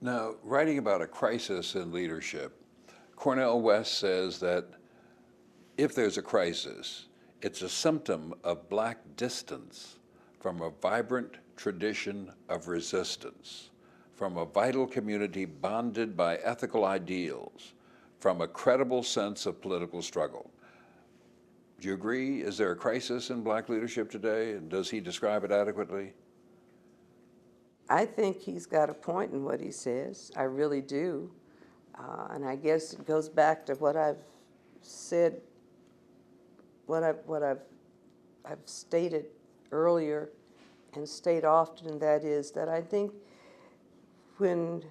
Now, writing about a crisis in leadership, Cornel West says that if there's a crisis, it's a symptom of Black distance from a vibrant tradition of resistance, from a vital community bonded by ethical ideals, from a credible sense of political struggle. Do you agree? Is there a crisis in Black leadership today, and does he describe it adequately? I think he's got a point in what he says. I really do. And I guess it goes back to what I've said, I've stated earlier and state often, and that is that I think when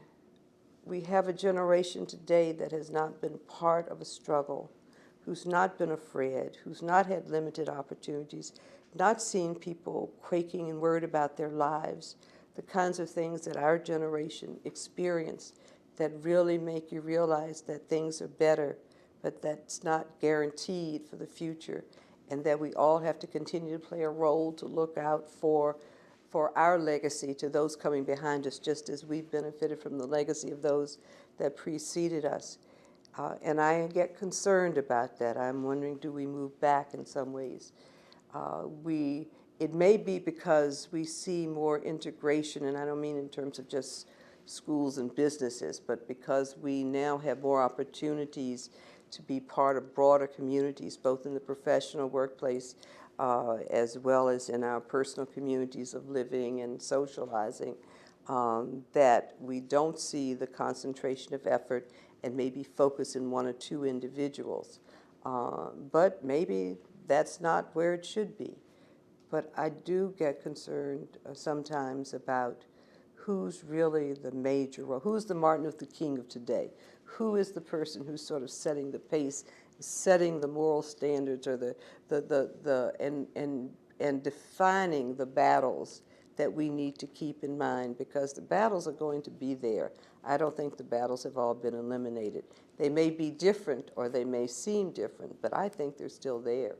we have a generation today that has not been part of a struggle, who's not been afraid, who's not had limited opportunities, not seen people quaking and worried about their lives, the kinds of things that our generation experienced that really make you realize that things are better, but that's not guaranteed for the future, and that we all have to continue to play a role to look out for our legacy to those coming behind us, just as we've benefited from the legacy of those that preceded us. And I get concerned about that. I'm wondering, do we move back in some ways? It may be because we see more integration, and I don't mean in terms of just schools and businesses, but because we now have more opportunities to be part of broader communities, both in the professional workplace as well as in our personal communities of living and socializing, that we don't see the concentration of effort and maybe focus in one or two individuals. But maybe that's not where it should be. But I do get concerned sometimes about who's really the major role. Who's the Martin Luther King of today? Who is the person who's sort of setting the pace, setting the moral standards, or and defining the battles that we need to keep in mind, because the battles are going to be there. I don't think the battles have all been eliminated. They may be different or they may seem different, but I think they're still there.